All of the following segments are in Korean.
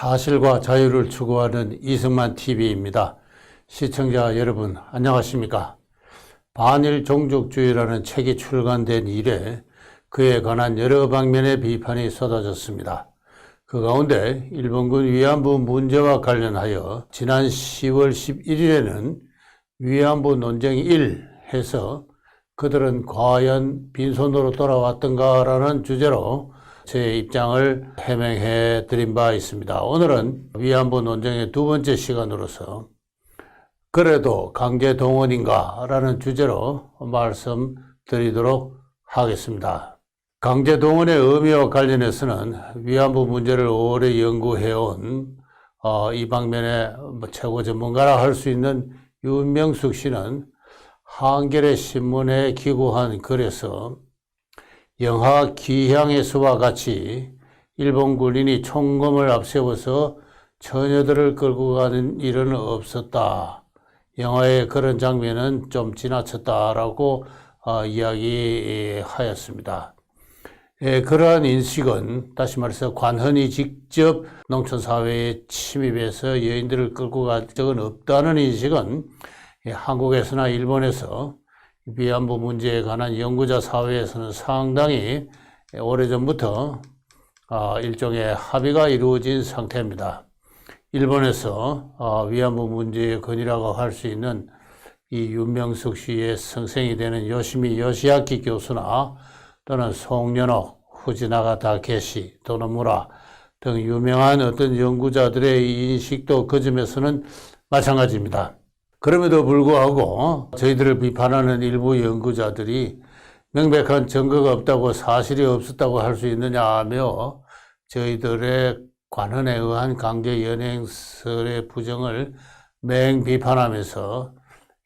사실과 자유를 추구하는 이승만 TV입니다. 시청자 여러분 안녕하십니까? 반일 종족주의라는 책이 출간된 이래 그에 관한 여러 방면의 비판이 쏟아졌습니다. 그 가운데 일본군 위안부 문제와 관련하여 지난 10월 11일에는 위안부 논쟁 1 해서 그들은 과연 빈손으로 돌아왔던가라는 주제로 제 입장을 해명해 드린 바 있습니다. 오늘은 위안부 논쟁의 두 번째 시간으로서 그래도 강제 동원인가 라는 주제로 말씀드리도록 하겠습니다. 강제 동원의 의미와 관련해서는 위안부 문제를 오래 연구해온 이 방면의 최고 전문가라 할 수 있는 윤명숙 씨는 한겨레 신문에 기고한 글에서 영하 기향의 수와 같이 일본 군인이 총검을 앞세워서 처녀들을 끌고 가는 일은 없었다. 영화의 그런 장면은 좀 지나쳤다라고 이야기하였습니다. 그러한 인식은 다시 말해서 관헌이 직접 농촌사회에 침입해서 여인들을 끌고 간 적은 없다는 인식은 한국에서나 일본에서 위안부 문제에 관한 연구자 사회에서는 상당히 오래전부터 일종의 합의가 이루어진 상태입니다. 일본에서 위안부 문제의 근이라고 할 수 있는 이 윤명숙 씨의 성생이 되는 요시미 요시아키 교수나 또는 송년옥, 후지나가 다케시, 도노무라 등 유명한 어떤 연구자들의 인식도 그 점에서는 마찬가지입니다. 그럼에도 불구하고 저희들을 비판하는 일부 연구자들이 명백한 증거가 없다고 사실이 없었다고 할 수 있느냐 하며 저희들의 관헌에 의한 강제 연행설의 부정을 맹비판하면서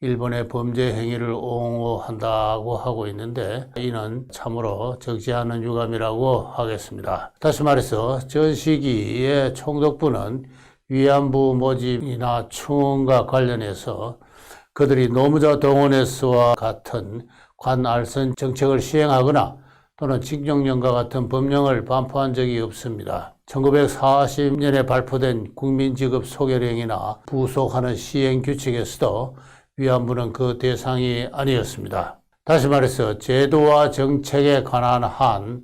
일본의 범죄 행위를 옹호한다고 하고 있는데 이는 참으로 적지 않은 유감이라고 하겠습니다. 다시 말해서 전 시기의 총독부는 위안부 모집이나 충원과 관련해서 그들이 노무자 동원에서와 같은 관알선 정책을 시행하거나 또는 징용령과 같은 법령을 반포한 적이 없습니다. 1940년에 발표된 국민직업 소개령이나 부속하는 시행규칙에서도 위안부는 그 대상이 아니었습니다. 다시 말해서 제도와 정책에 관한 한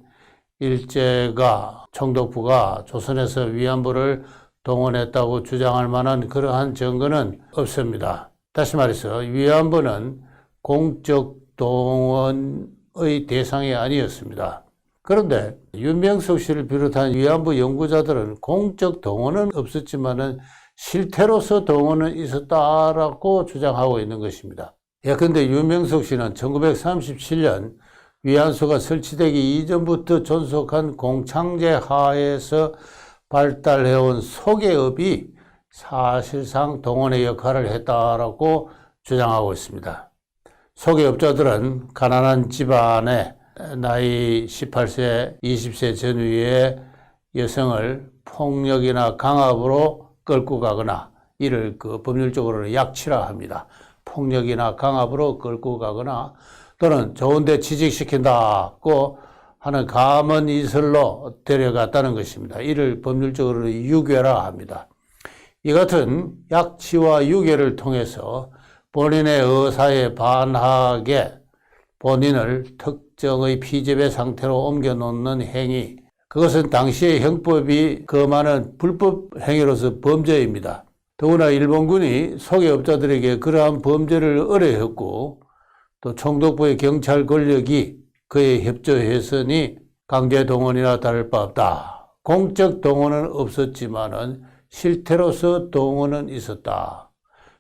일제가 총독부가 조선에서 위안부를 동원했다고 주장할 만한 그러한 증거는 없습니다. 다시 말해서 위안부는 공적 동원의 대상이 아니었습니다. 그런데 윤명숙 씨를 비롯한 위안부 연구자들은 공적 동원은 없었지만은 실태로서 동원은 있었다라고 주장하고 있는 것입니다. 그런데 윤명숙 씨는 1937년 위안소가 설치되기 이전부터 존속한 공창제 하에서 발달해온 소개업이 사실상 동원의 역할을 했다라고 주장하고 있습니다. 소개업자들은 가난한 집안에 나이 18세, 20세 전후의 여성을 폭력이나 강압으로 끌고 가거나 이를 법률적으로는 약치라 합니다. 폭력이나 강압으로 끌고 가거나 또는 좋은 데 취직시킨다고 하는 감언 이설로 데려갔다는 것입니다. 이를 법률적으로 유괴라 합니다. 이 같은 약치와 유괴를 통해서 본인의 의사에 반하게 본인을 특정의 피재배 상태로 옮겨놓는 행위, 그것은 당시의 형법이 금하는 불법 행위로서 범죄입니다. 더구나 일본군이 소개업자들에게 그러한 범죄를 의뢰했고 또 총독부의 경찰 권력이 그에 협조했으니 강제 동원이나 다를 바 없다. 공적 동원은 없었지만은 실태로서 동원은 있었다.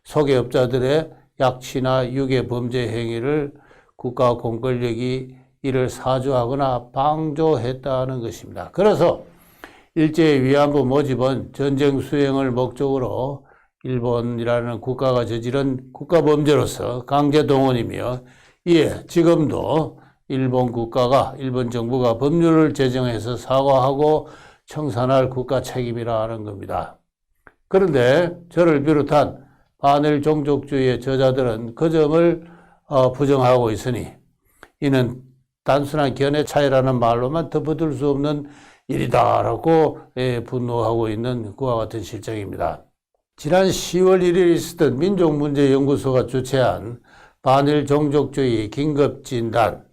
소개업자들의 약치나 유괴 범죄 행위를 국가 공권력이 이를 사주하거나 방조했다는 것입니다. 그래서 일제의 위안부 모집은 전쟁 수행을 목적으로 일본이라는 국가가 저지른 국가범죄로서 강제 동원이며 이에 지금도 일본 정부가 법률을 제정해서 사과하고 청산할 국가 책임이라 하는 겁니다. 그런데 저를 비롯한 반일 종족주의의 저자들은 그 점을 부정하고 있으니 이는 단순한 견해 차이라는 말로만 덮어둘 수 없는 일이다라고 분노하고 있는 그와 같은 실정입니다. 지난 10월 1일 있었던 민족문제연구소가 주최한 반일 종족주의 긴급진단,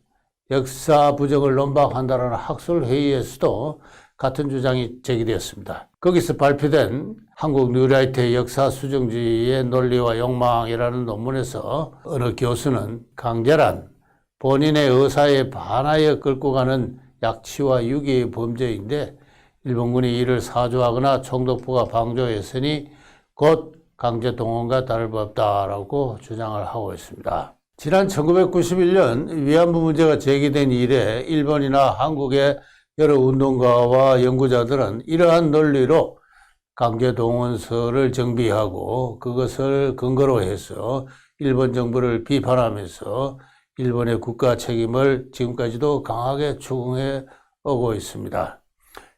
역사 부정을 논박한다라는 학술회의에서도 같은 주장이 제기되었습니다. 거기서 발표된 한국 뉴라이트의 역사 수정주의의 논리와 욕망이라는 논문에서 어느 교수는 강제란 본인의 의사에 반하여 끌고 가는 약취와 유기의 범죄인데 일본군이 이를 사주하거나 총독부가 방조했으니 곧 강제동원과 다를 바 없다라고 주장을 하고 있습니다. 지난 1991년 위안부 문제가 제기된 이래 일본이나 한국의 여러 운동가와 연구자들은 이러한 논리로 강제동원서를 정비하고 그것을 근거로 해서 일본 정부를 비판하면서 일본의 국가 책임을 지금까지도 강하게 추궁해 오고 있습니다.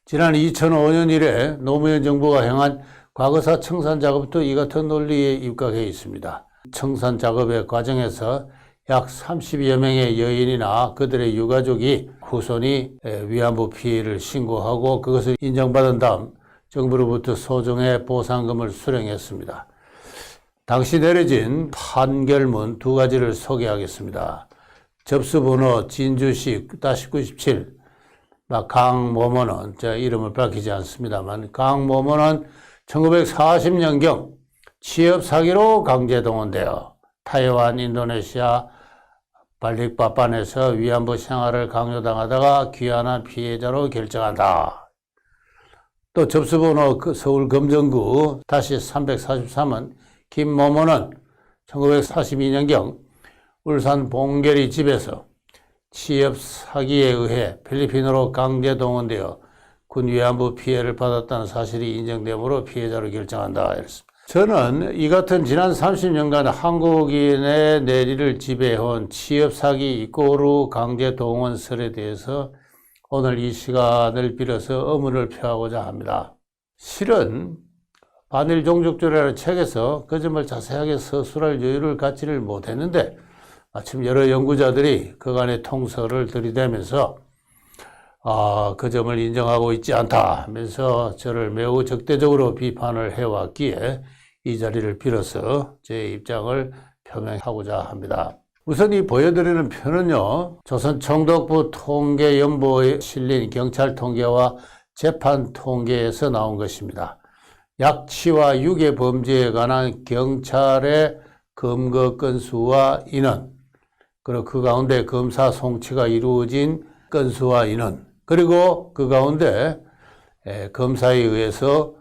지난 2005년 이래 노무현 정부가 행한 과거사 청산 작업도 이 같은 논리에 입각해 있습니다. 청산 작업의 과정에서 약 30여 명의 여인이나 그들의 유가족이 후손이 위안부 피해를 신고하고 그것을 인정받은 다음 정부로부터 소정의 보상금을 수령했습니다. 당시 내려진 판결문 두 가지를 소개하겠습니다. 접수번호 진주시 97 강모모는 제가 이름을 밝히지 않습니다만 강모모는 1940년경 취업 사기로 강제동원되어 타이완, 인도네시아, 발릭바판에서 위안부 생활을 강요당하다가 귀환한 피해자로 결정한다. 또 접수번호 서울 금정구 343은 김모모는 1942년경 울산 봉계리 집에서 취업 사기에 의해 필리핀으로 강제동원되어 군 위안부 피해를 받았다는 사실이 인정되므로 피해자로 결정한다. 이랬습니다. 저는 이 같은 지난 30년간 한국인의 내리를 지배해온 취업 사기 이꼬르 강제동원설에 대해서 오늘 이 시간을 빌어서 의문을 표하고자 합니다. 실은 반일 종족주의라는 책에서 그 점을 자세하게 서술할 여유를 갖지를 못했는데 마침 여러 연구자들이 그간의 통설을 들이대면서 그 점을 인정하고 있지 않다 하면서 저를 매우 적대적으로 비판을 해왔기에 이 자리를 빌어서 제 입장을 표명하고자 합니다. 우선 이 보여드리는 표는요, 조선 총독부 통계연보에 실린 경찰 통계와 재판 통계에서 나온 것입니다. 약취와 유괴 범죄에 관한 경찰의 검거 건수와 인원, 그리고 그 가운데 검사 송치가 이루어진 건수와 인원, 그리고 그 가운데 검사에 의해서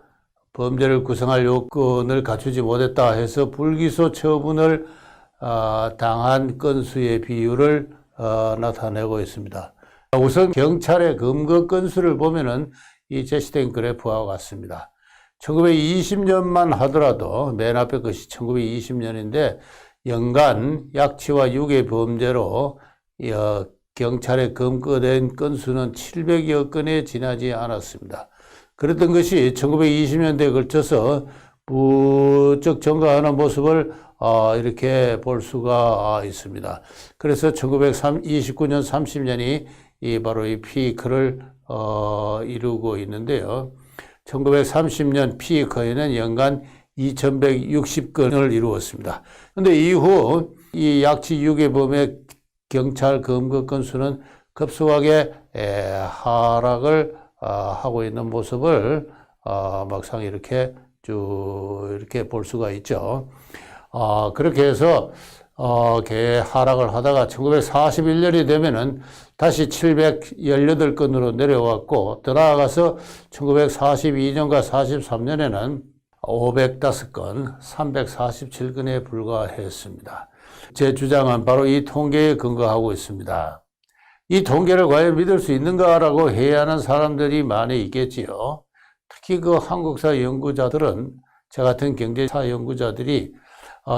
범죄를 구성할 요건을 갖추지 못했다 해서 불기소 처분을 당한 건수의 비율을 나타내고 있습니다. 우선 경찰의 검거 건수를 보면은 이 제시된 그래프와 같습니다. 1920년만 하더라도 맨 앞에 것이 1920년인데 연간 약취와 유괴 범죄로 경찰에 검거된 건수는 700여 건에 지나지 않았습니다. 그랬던 것이 1920년대에 걸쳐서 부쩍 증가하는 모습을 이렇게 볼 수가 있습니다. 그래서 1929년 30년이 바로 이 피크를 이루고 있는데요. 1930년 피크에는 연간 2160건을 이루었습니다. 그런데 이후 이 약취 유괴범의 경찰 검거 건수는 급속하게 하락을 하고 있는 모습을 막상 이렇게 쭉 이렇게 볼 수가 있죠. 그렇게 해서 하락을 하다가 1941년이 되면은 다시 718건으로 내려왔고 더 나아가서 1942년과 43년에는 505건, 347건에 불과했습니다. 제 주장은 바로 이 통계에 근거하고 있습니다. 이 통계를 과연 믿을 수 있는가라고 회의하는 사람들이 많이 있겠지요. 특히 그 한국사 연구자들은, 저 같은 경제사 연구자들이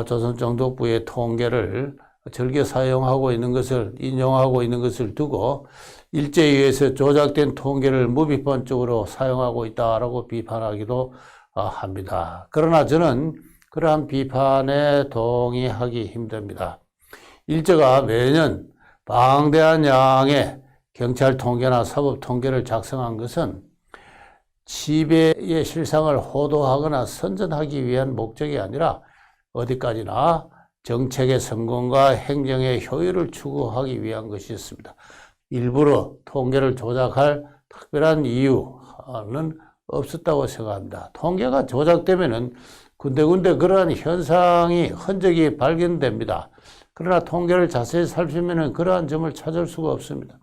조선 총독부의 통계를 즐겨 사용하고 있는 것을, 인용하고 있는 것을 두고 일제에 의해서 조작된 통계를 무비판적으로 사용하고 있다라고 비판하기도 합니다. 그러나 저는 그러한 비판에 동의하기 힘듭니다. 일제가 매년 방대한 양의 경찰 통계나 사법 통계를 작성한 것은 지배의 실상을 호도하거나 선전하기 위한 목적이 아니라 어디까지나 정책의 성공과 행정의 효율을 추구하기 위한 것이었습니다. 일부러 통계를 조작할 특별한 이유는 없었다고 생각합니다. 통계가 조작되면은 군데군데 그러한 현상이 흔적이 발견됩니다. 그러나 통계를 자세히 살피면은 그러한 점을 찾을 수가 없습니다.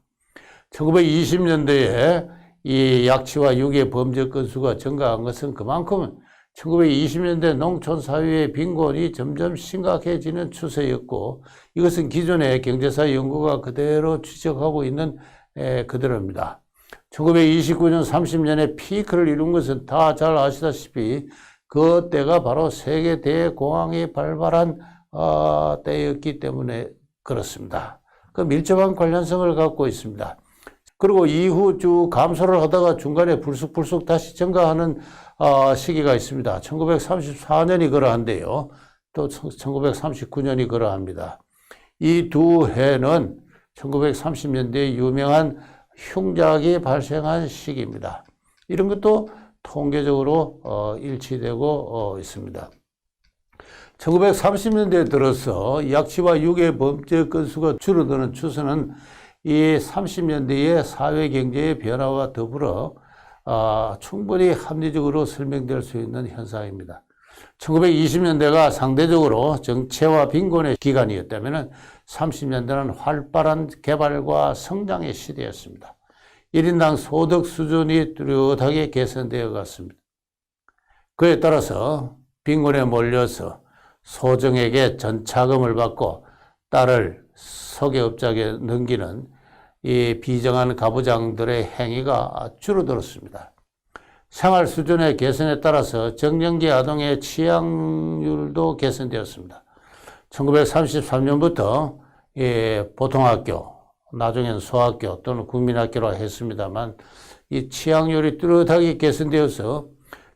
1920년대에 이 약취와 유괴 범죄 건수가 증가한 것은 그만큼 1920년대 농촌 사회의 빈곤이 점점 심각해지는 추세였고, 이것은 기존의 경제사 연구가 그대로 지적하고 있는 그대로입니다. 1929년 30년에 피크를 이룬 것은 다 잘 아시다시피 그 때가 바로 세계 대공황이 발발한 때였기 때문에 그렇습니다. 그 밀접한 관련성을 갖고 있습니다. 그리고 이후 쭉 감소를 하다가 중간에 불쑥불쑥 다시 증가하는 시기가 있습니다. 1934년이 그러한데요. 또 1939년이 그러합니다. 이 두 해는 1930년대에 유명한 흉작이 발생한 시기입니다. 이런 것도 통계적으로 일치되고 있습니다. 1930년대에 들어서 약취와 유괴 범죄 건수가 줄어드는 추세는 이 30년대의 사회경제의 변화와 더불어 충분히 합리적으로 설명될 수 있는 현상입니다. 1920년대가 상대적으로 정체와 빈곤의 기간이었다면 30년대는 활발한 개발과 성장의 시대였습니다. 1인당 소득 수준이 뚜렷하게 개선되어 갔습니다. 그에 따라서 빈곤에 몰려서 소정에게 전차금을 받고 딸을 소개업자에게 넘기는 이 비정한 가부장들의 행위가 줄어들었습니다. 생활 수준의 개선에 따라서 정년기 아동의 취약률도 개선되었습니다. 1933년부터 보통학교, 나중엔 소학교 또는 국민학교라 했습니다만 이 취약률이 뚜렷하게 개선되어서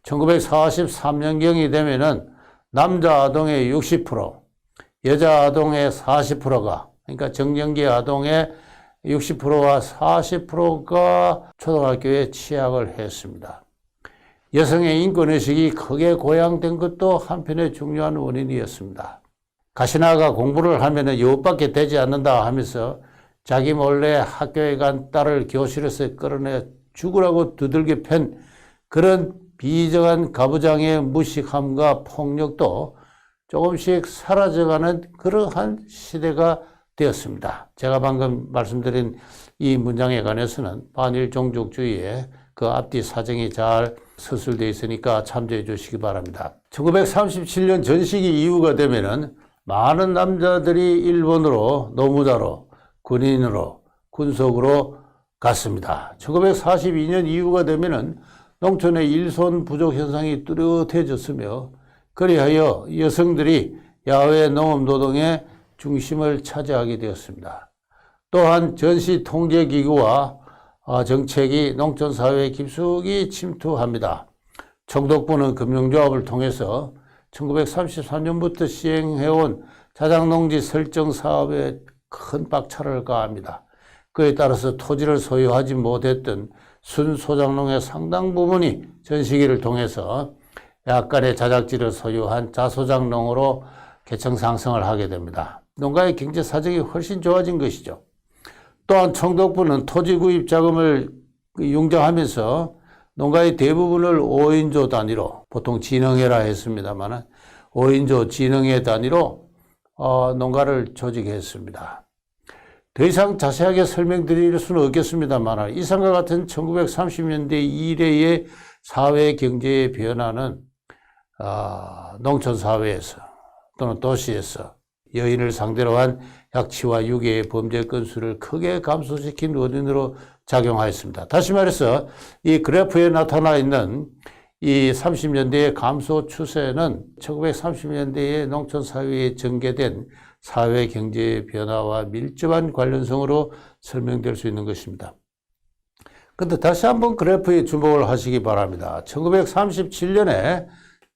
1943년경이 되면은 남자 아동의 60%, 여자 아동의 40%가, 그러니까 정년기 아동의 60%와 40%가 초등학교에 취약을 했습니다. 여성의 인권의식이 크게 고양된 것도 한편의 중요한 원인이었습니다. 가시나가 공부를 하면 이것밖에 되지 않는다 하면서 자기 몰래 학교에 간 딸을 교실에서 끌어내 죽으라고 두들겨 팬 그런 비정한 가부장의 무식함과 폭력도 조금씩 사라져가는 그러한 시대가 되었습니다. 제가 방금 말씀드린 이 문장에 관해서는 반일 종족주의의 그 앞뒤 사정이 잘 서술되어 있으니까 참조해 주시기 바랍니다. 1937년 전시기 이후가 되면은 많은 남자들이 일본으로 노무자로 군인으로 군속으로 갔습니다. 1942년 이후가 되면은 농촌의 일손 부족 현상이 뚜렷해졌으며 그리하여 여성들이 야외 농업 노동의 중심을 차지하게 되었습니다. 또한 전시통제기구와 정책이 농촌사회에 깊숙이 침투합니다. 청독부는 금융조합을 통해서 1933년부터 시행해온 자작농지 설정 사업에 큰 빡차를 가합니다. 그에 따라서 토지를 소유하지 못했던 순소작농의 상당 부분이 전시기를 통해서 약간의 자작지를 소유한 자소작농으로 계층 상승을 하게 됩니다. 농가의 경제 사정이 훨씬 좋아진 것이죠. 또한 청독부는 토지 구입 자금을 융자하면서 농가의 대부분을 5인조 단위로, 보통 진흥회라 했습니다만 5인조 진흥회 단위로 농가를 조직했습니다. 더 이상 자세하게 설명드릴 수는 없겠습니다만 이상과 같은 1930년대 이래의 사회 경제의 변화는 농촌 사회에서 또는 도시에서 여인을 상대로 한 약취와 유괴의 범죄 건수를 크게 감소시킨 원인으로 작용하였습니다. 다시 말해서 이 그래프에 나타나 있는 이 30년대의 감소 추세는 1930년대의 농촌 사회에 전개된 사회 경제의 변화와 밀접한 관련성으로 설명될 수 있는 것입니다. 그런데 다시 한번 그래프에 주목을 하시기 바랍니다. 1937년에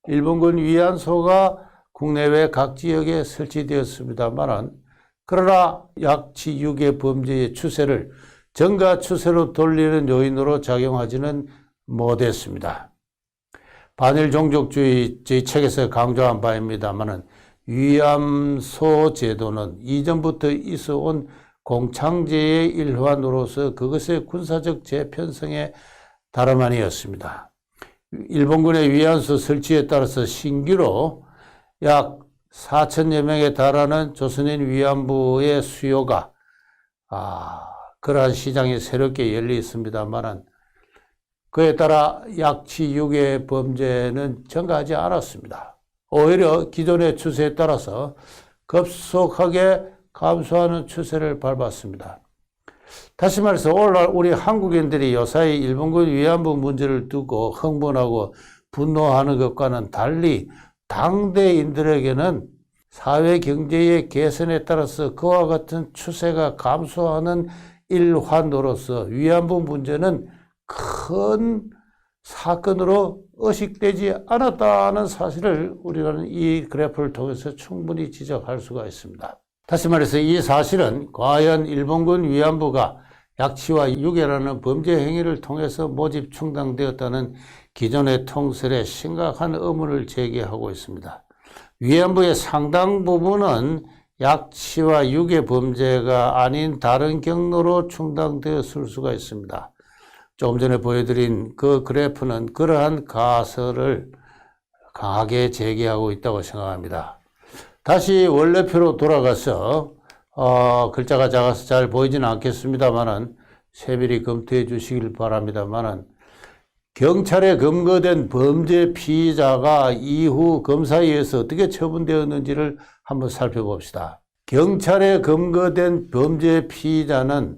일본군 위안소가 국내외 각 지역에 설치되었습니다만 그러나 약취 유괴 범죄의 추세를 증가 추세로 돌리는 요인으로 작용하지는 못했습니다. 반일 종족주의 제 책에서 강조한 바입니다만은 위안소 제도는 이전부터 있어온 공창제의 일환으로서 그것의 군사적 재편성에 다름 아니었습니다. 일본군의 위안소 설치에 따라서 신규로 약 4천여 명에 달하는 조선인 위안부의 수요가 그러한 시장이 새롭게 열려 있습니다만은 그에 따라 약취 유괴 범죄는 증가하지 않았습니다. 오히려 기존의 추세에 따라서 급속하게 감소하는 추세를 밟았습니다. 다시 말해서 오늘날 우리 한국인들이 요사이 일본군 위안부 문제를 두고 흥분하고 분노하는 것과는 달리 당대인들에게는 사회 경제의 개선에 따라서 그와 같은 추세가 감소하는 일환으로서 위안부 문제는 큰 사건으로 의식되지 않았다는 사실을 우리는 이 그래프를 통해서 충분히 지적할 수가 있습니다. 다시 말해서 이 사실은 과연 일본군 위안부가 약취와 유괴라는 범죄 행위를 통해서 모집 충당되었다는 기존의 통설에 심각한 의문을 제기하고 있습니다. 위안부의 상당 부분은 약취와 유괴 범죄가 아닌 다른 경로로 충당되었을 수가 있습니다. 조금 전에 보여드린 그 그래프는 그러한 가설을 강하게 제기하고 있다고 생각합니다. 다시 원래표로 돌아가서 글자가 작아서 잘 보이지는 않겠습니다만은 세밀히 검토해 주시길 바랍니다만은 경찰에 검거된 범죄 피의자가 이후 검사에 의해서 어떻게 처분되었는지를 한번 살펴봅시다. 경찰에 검거된 범죄 피의자는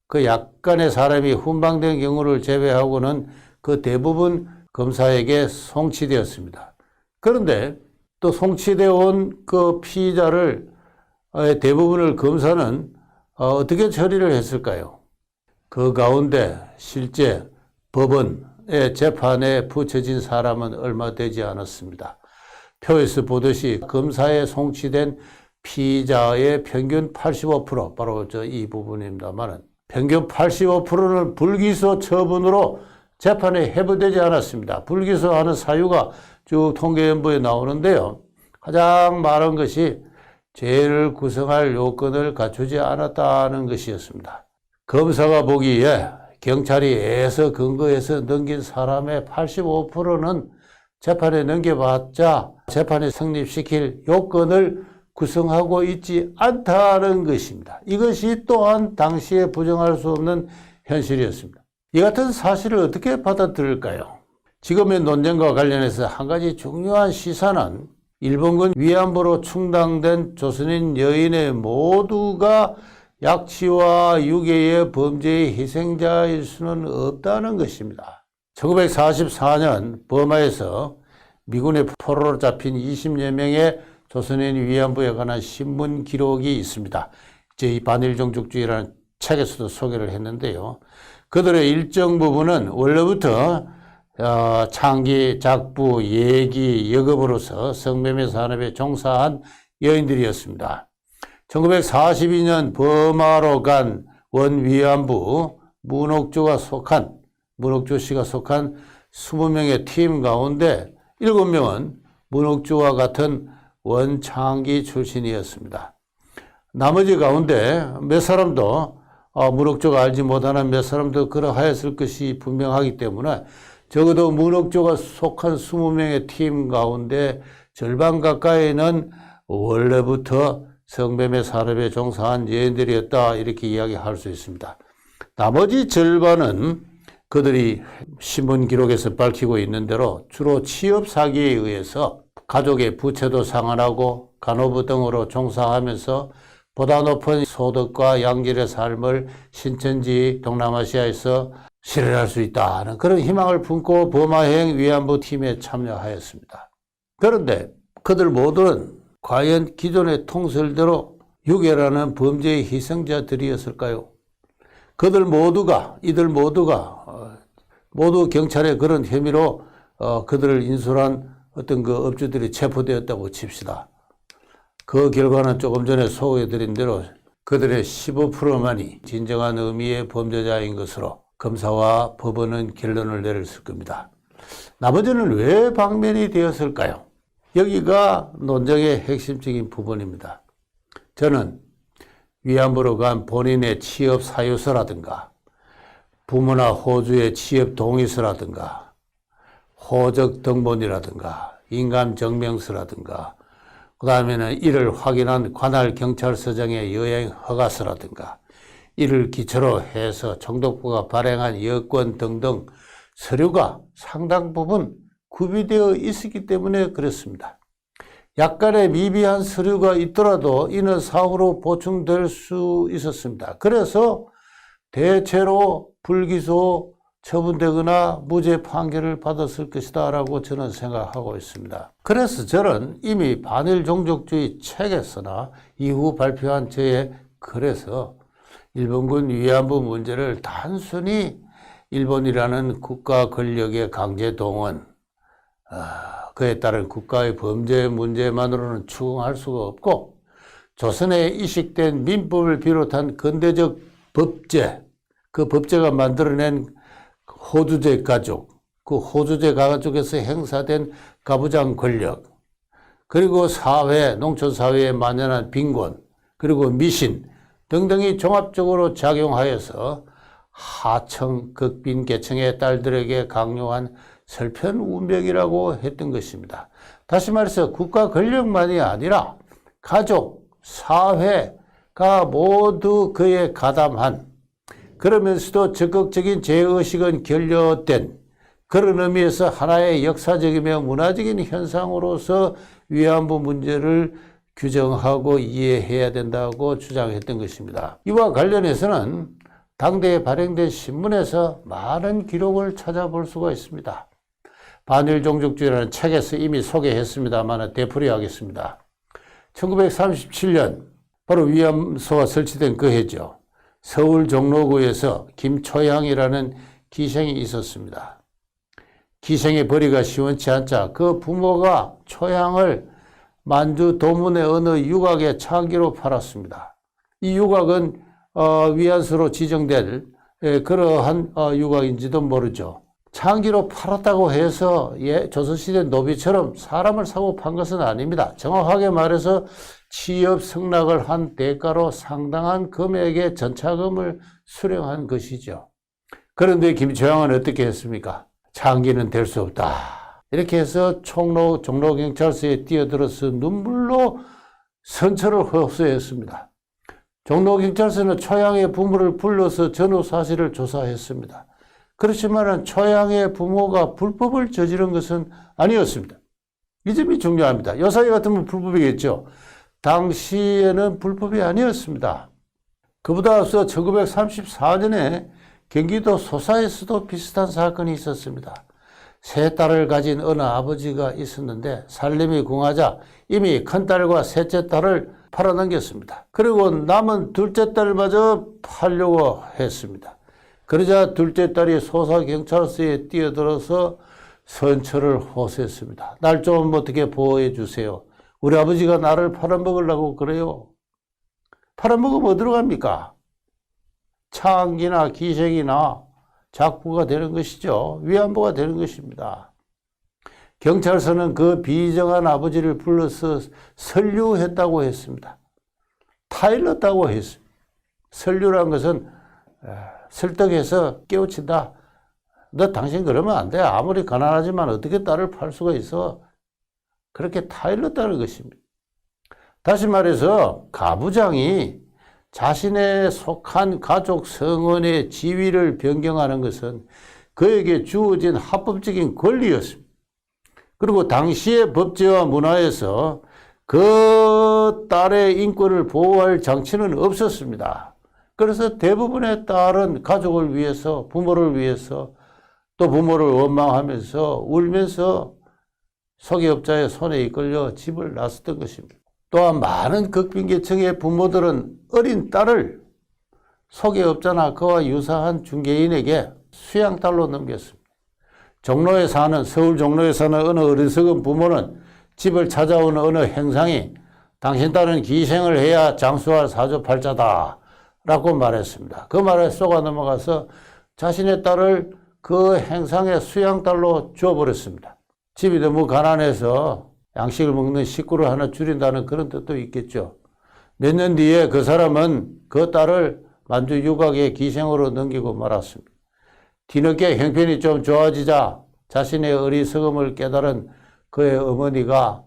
그 약간의 사람이 훈방된 경우를 제외하고는 그 대부분 검사에게 송치되었습니다. 그런데 또 송치되어 온 그 피의자를 대부분을 검사는 어떻게 처리를 했을까요? 그 가운데 실제 법원의 재판에 붙여진 사람은 얼마 되지 않았습니다. 표에서 보듯이 검사에 송치된 피의자의 평균 85%, 바로 이 부분입니다만은 평균 85%는 불기소 처분으로 재판에 회부되지 않았습니다. 불기소하는 사유가 쭉 통계연부에 나오는데요. 가장 많은 것이 죄를 구성할 요건을 갖추지 않았다는 것이었습니다. 검사가 보기에 경찰이 애서 근거해서 넘긴 사람의 85%는 재판에 넘겨봤자 재판에 성립시킬 요건을 구성하고 있지 않다는 것입니다. 이것이 또한 당시에 부정할 수 없는 현실이었습니다. 이 같은 사실을 어떻게 받아들일까요? 지금의 논쟁과 관련해서 한 가지 중요한 시사는 일본군 위안부로 충당된 조선인 여인의 모두가 약취와 유괴의 범죄의 희생자일 수는 없다는 것입니다. 1944년 버마에서 미군의 포로로 잡힌 20여 명의 조선인 위안부에 관한 신문 기록이 있습니다. 이 반일종족주의라는 책에서도 소개를 했는데요. 그들의 일정 부분은 원래부터 창기, 작부, 예기, 여급으로서 성매매 산업에 종사한 여인들이었습니다. 1942년 버마로 간 원위안부 문옥주 씨가 속한 20명의 팀 가운데 7명은 문옥주와 같은 원창기 출신이었습니다. 나머지 가운데 몇 사람도 문옥주가 알지 못하는 몇 사람도 그러하였을 것이 분명하기 때문에 적어도 문옥주가 속한 20명의 팀 가운데 절반 가까이는 원래부터 성매매 산업에 종사한 여인들이었다, 이렇게 이야기할 수 있습니다. 나머지 절반은 그들이 신문 기록에서 밝히고 있는 대로 주로 취업 사기에 의해서 가족의 부채도 상환하고 간호부 등으로 종사하면서 보다 높은 소득과 양질의 삶을 신천지 동남아시아에서 실현할 수 있다는 그런 희망을 품고 버마행 위안부 팀에 참여하였습니다. 그런데 그들 모두는 과연 기존의 통설대로 유괴라는 범죄의 희생자들이었을까요? 이들 모두가 모두 경찰의 그런 혐의로 그들을 인솔한 어떤 그 업주들이 체포되었다고 칩시다. 그 결과는 조금 전에 소개해드린 대로 그들의 15%만이 진정한 의미의 범죄자인 것으로 검사와 법원은 결론을 내렸을 겁니다. 나머지는 왜 방면이 되었을까요? 여기가 논쟁의 핵심적인 부분입니다. 저는 위안부로 간 본인의 취업 사유서라든가 부모나 호주의 취업 동의서라든가 호적 등본이라든가 인감증명서라든가 그 다음에는 이를 확인한 관할 경찰서장의 여행 허가서라든가 이를 기초로 해서 총독부가 발행한 여권 등등 서류가 상당 부분 구비되어 있었기 때문에 그렇습니다. 약간의 미비한 서류가 있더라도 이는 사후로 보충될 수 있었습니다. 그래서 대체로 불기소 처분되거나 무죄 판결을 받았을 것이다 라고 저는 생각하고 있습니다. 그래서 저는 이미 반일 종족주의 책에서나 이후 발표한 저의 글에서 일본군 위안부 문제를 단순히 일본이라는 국가 권력의 강제 동원, 그에 따른 국가의 범죄 문제만으로는 추궁할 수가 없고 조선에 이식된 민법을 비롯한 근대적 법제, 그 법제가 만들어낸 호주제 가족, 그 호주제 가족에서 행사된 가부장 권력, 그리고 사회, 농촌사회에 만연한 빈곤, 그리고 미신 등등이 종합적으로 작용하여서 하청, 극빈 계층의 딸들에게 강요한 슬픈 운명이라고 했던 것입니다. 다시 말해서 국가 권력만이 아니라 가족, 사회가 모두 그에 가담한 그러면서도 적극적인 죄의식은 결여된 그런 의미에서 하나의 역사적이며 문화적인 현상으로서 위안부 문제를 규정하고 이해해야 된다고 주장했던 것입니다. 이와 관련해서는 당대에 발행된 신문에서 많은 기록을 찾아볼 수가 있습니다. 반일종족주의라는 책에서 이미 소개했습니다만 되풀이하겠습니다. 1937년 바로 위안소가 설치된 그 해죠. 서울 종로구에서 김초향이라는 기생이 있었습니다. 기생의 벌이가 시원치 않자 그 부모가 초향을 만주 도문의 어느 유곽에 창기로 팔았습니다. 이 유곽은 위안소로 지정될 그러한 유곽인지도 모르죠. 창기로 팔았다고 해서 조선시대 노비처럼 사람을 사고 판 것은 아닙니다. 정확하게 말해서 취업 승낙을 한 대가로 상당한 금액의 전차금을 수령한 것이죠. 그런데 김초향은 어떻게 했습니까? 창기는 될 수 없다. 이렇게 해서 종로경찰서에 뛰어들어서 눈물로 선처를 호소했습니다. 종로경찰서는 초향의 부모를 불러서 전후 사실을 조사했습니다. 그렇지만 초향의 부모가 불법을 저지른 것은 아니었습니다. 이 점이 중요합니다. 요 사이 같으면 불법이겠죠. 당시에는 불법이 아니었습니다. 그보다 앞서 1934년에 경기도 소사에서도 비슷한 사건이 있었습니다. 세 딸을 가진 어느 아버지가 있었는데 살림이 궁하자 이미 큰딸과 셋째 딸을 팔아넘겼습니다. 그리고 남은 둘째 딸마저 팔려고 했습니다. 그러자 둘째 딸이 소사경찰서에 뛰어들어서 선처를 호소했습니다. 날 좀 어떻게 보호해 주세요. 우리 아버지가 나를 팔아먹으려고 그래요. 팔아먹으면 어디로 갑니까? 창기나 기생이나 작부가 되는 것이죠. 위안부가 되는 것입니다. 경찰서는 그 비정한 아버지를 불러서 설류했다고 했습니다. 타일렀다고 했습니다. 설류란 것은 설득해서 깨우친다. 너 당신 그러면 안 돼. 아무리 가난하지만 어떻게 딸을 팔 수가 있어. 그렇게 타일렀다는 것입니다. 다시 말해서 가부장이 자신의 속한 가족 성원의 지위를 변경하는 것은 그에게 주어진 합법적인 권리였습니다. 그리고 당시의 법제와 문화에서 그 딸의 인권을 보호할 장치는 없었습니다. 그래서 대부분의 딸은 가족을 위해서, 부모를 위해서, 또 부모를 원망하면서 울면서 소기업자의 손에 이끌려 집을 나섰던 것입니다. 또한 많은 극빈계층의 부모들은 어린 딸을 소기업자나 그와 유사한 중개인에게 수양딸로 넘겼습니다. 서울 종로에 사는 어느 어리석은 부모는 집을 찾아온 어느 행상이 당신 딸은 기생을 해야 장수할 사주팔자다 라고 말했습니다. 그 말에 쏘가 넘어가서 자신의 딸을 그 행상의 수양딸로 줘버렸습니다. 집이 너무 가난해서 양식을 먹는 식구를 하나 줄인다는 그런 뜻도 있겠죠. 몇 년 뒤에 그 사람은 그 딸을 만주 유곽의 기생으로 넘기고 말았습니다. 뒤늦게 형편이 좀 좋아지자 자신의 어리석음을 깨달은 그의 어머니가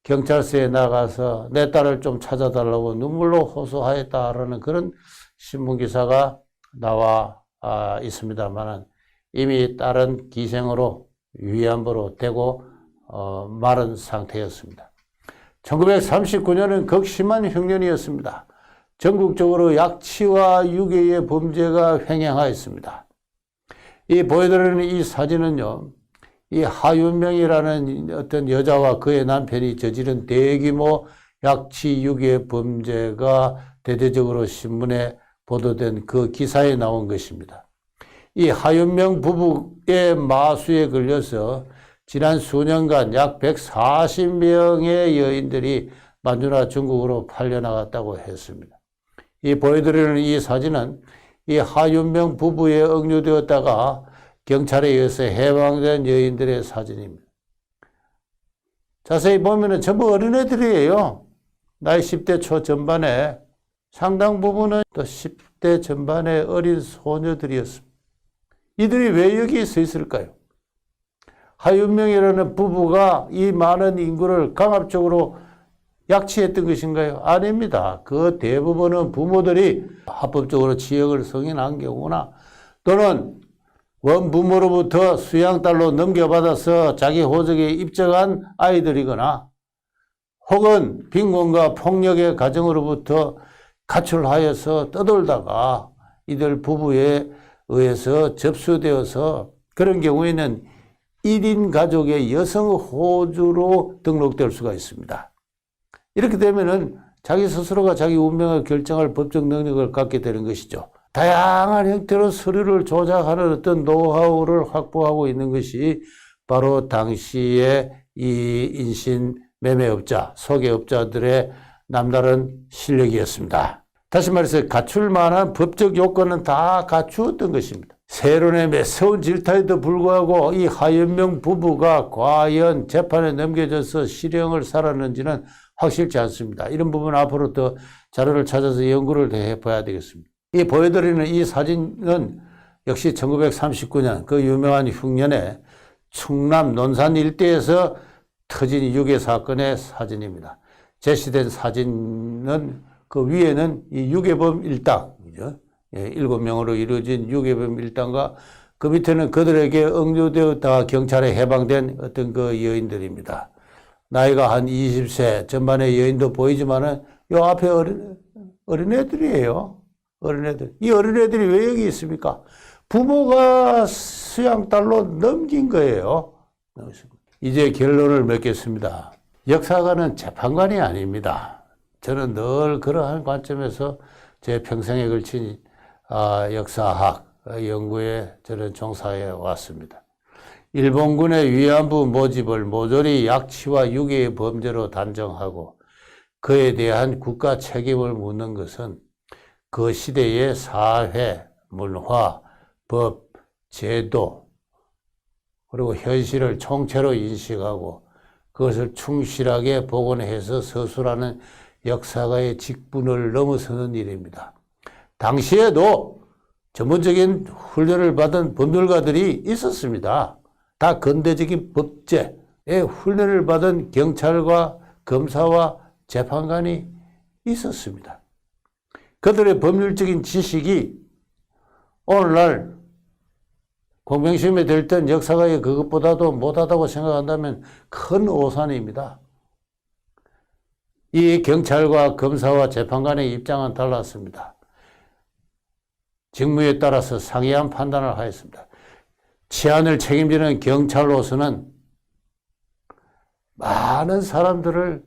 경찰서에 나가서 내 딸을 좀 찾아달라고 눈물로 호소하였다라는 그런 신문기사가 나와 있습니다만 이미 딸은 기생으로 위안부로 되고 마른 상태였습니다. 1939년은 극심한 흉년이었습니다. 전국적으로 약취와 유괴의 범죄가 횡행하였습니다. 이 보여드리는 이 사진은요, 이 하윤명이라는 어떤 여자와 그의 남편이 저지른 대규모 약취 유괴 범죄가 대대적으로 신문에 보도된 그 기사에 나온 것입니다. 이 하윤명 부부의 마수에 걸려서 지난 수년간 약 140명의 여인들이 만주나 중국으로 팔려나갔다고 했습니다. 이 보여드리는 이 사진은 이 하윤명 부부에 억류되었다가 경찰에 의해서 해방된 여인들의 사진입니다. 자세히 보면 전부 어린애들이에요. 나이 10대 초 전반에 상당 부분은 또 10대 전반의 어린 소녀들이었습니다. 이들이 왜 여기 서 있을까요? 하윤명이라는 부부가 이 많은 인구를 강압적으로 약취했던 것인가요? 아닙니다. 그 대부분은 부모들이 합법적으로 지역을 승인한 경우나 또는 원부모로부터 수양딸로 넘겨받아서 자기 호적에 입적한 아이들이거나 혹은 빈곤과 폭력의 가정으로부터 가출하여서 떠돌다가 이들 부부에 의해서 접수되어서 그런 경우에는 1인 가족의 여성 호주로 등록될 수가 있습니다. 이렇게 되면은 자기 스스로가 자기 운명을 결정할 법적 능력을 갖게 되는 것이죠. 다양한 형태로 서류를 조작하는 어떤 노하우를 확보하고 있는 것이 바로 당시의 이 인신 매매업자, 소개업자들의 남다른 실력이었습니다. 다시 말해서 갖출만한 법적 요건은 다 갖추었던 것입니다. 세론의 매서운 질타에도 불구하고 이 하윤명 부부가 과연 재판에 넘겨져서 실형을 살았는지는 확실치 않습니다. 이런 부분 앞으로 더 자료를 찾아서 연구를 해봐야 되겠습니다. 이 보여드리는 이 사진은 역시 1939년 그 유명한 흉년에 충남 논산 일대에서 터진 유괴 사건의 사진입니다. 제시된 사진은 그 위에는 이 유괴범 일당, 7명으로 이루어진 유괴범 일당과 그 밑에는 그들에게 억류되었다가 경찰에 해방된 어떤 그 여인들입니다. 나이가 한 20세 전반의 여인도 보이지만은 요 앞에 어린애들이에요. 어린애들. 이 어린애들이 왜 여기 있습니까? 부모가 수양딸로 넘긴 거예요. 이제 결론을 맺겠습니다. 역사가는 재판관이 아닙니다. 저는 늘 그러한 관점에서 제 평생에 걸친 역사학 연구에 저는 종사해 왔습니다. 일본군의 위안부 모집을 모조리 약취와 유괴의 범죄로 단정하고 그에 대한 국가 책임을 묻는 것은 그 시대의 사회, 문화, 법, 제도 그리고 현실을 총체로 인식하고 그것을 충실하게 복원해서 서술하는 역사가의 직분을 넘어서는 일입니다. 당시에도 전문적인 훈련을 받은 법률가들이 있었습니다. 다 근대적인 법제에 훈련을 받은 경찰과 검사와 재판관이 있었습니다. 그들의 법률적인 지식이 오늘날 공병시험에 될 땐 역사가의 그것보다도 못하다고 생각한다면 큰 오산입니다. 이 경찰과 검사와 재판관의 입장은 달랐습니다. 직무에 따라서 상이한 판단을 하였습니다. 치안을 책임지는 경찰로서는 많은 사람들을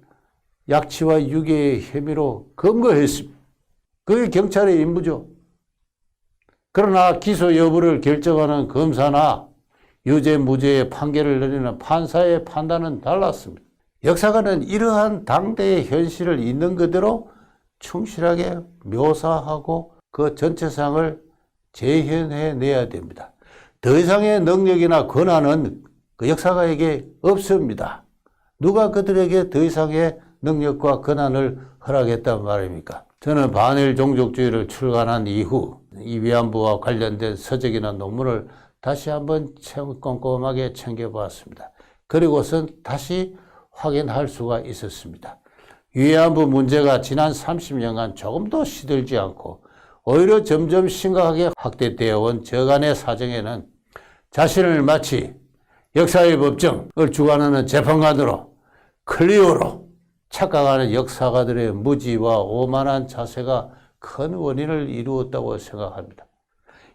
약취와 유괴의 혐의로 검거했습니다. 그게 경찰의 임무죠. 그러나 기소 여부를 결정하는 검사나 유죄 무죄의 판결을 내리는 판사의 판단은 달랐습니다. 역사가는 이러한 당대의 현실을 있는 그대로 충실하게 묘사하고 그 전체상을 재현해내야 됩니다. 더 이상의 능력이나 권한은 그 역사가에게 없습니다. 누가 그들에게 더 이상의 능력과 권한을 허락했단 말입니까? 저는 반일 종족주의를 출간한 이후 이 위안부와 관련된 서적이나 논문을 다시 한번 꼼꼼하게 챙겨보았습니다. 그리고선 다시 확인할 수가 있었습니다. 위안부 문제가 지난 30년간 조금도 시들지 않고 오히려 점점 심각하게 확대되어 온 저간의 사정에는 자신을 마치 역사의 법정을 주관하는 재판관으로 클리어로 착각하는 역사가들의 무지와 오만한 자세가 큰 원인을 이루었다고 생각합니다.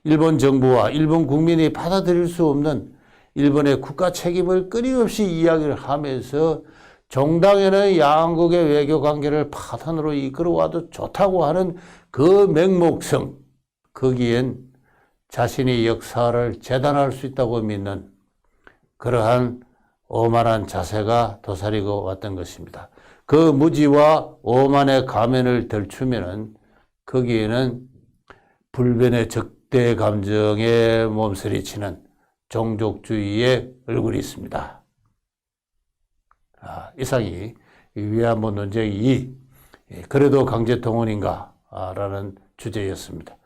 일본 정부와 일본 국민이 받아들일 수 없는 일본의 국가 책임을 끊임없이 이야기를 하면서 종당에는 양국의 외교 관계를 파탄으로 이끌어와도 좋다고 하는 그 맹목성, 거기엔 자신이 역사를 재단할 수 있다고 믿는 그러한 오만한 자세가 도사리고 왔던 것입니다. 그 무지와 오만의 가면을 덜추면은 거기에는 불변의 적대 감정에 몸서리치는 종족주의의 얼굴이 있습니다. 이상이 위안부 논쟁이 그래도 강제동원인가 라는 주제였습니다.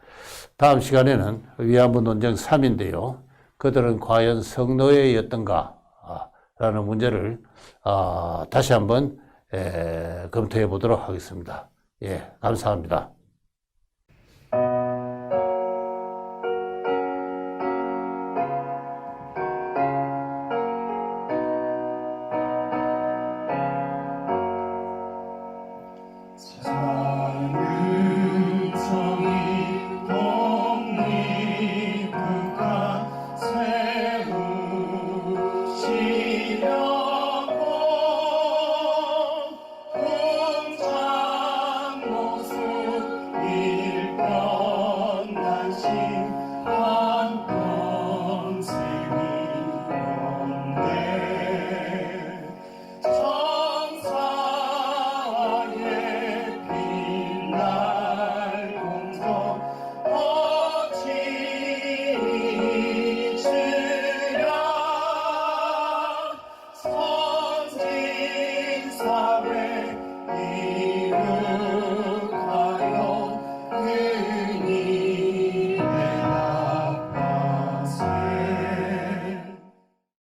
다음 시간에는 위안부 논쟁 3인데요. 그들은 과연 성노예였던가 라는 문제를 다시 한번 검토해 보도록 하겠습니다. 감사합니다. 선진 사회 이루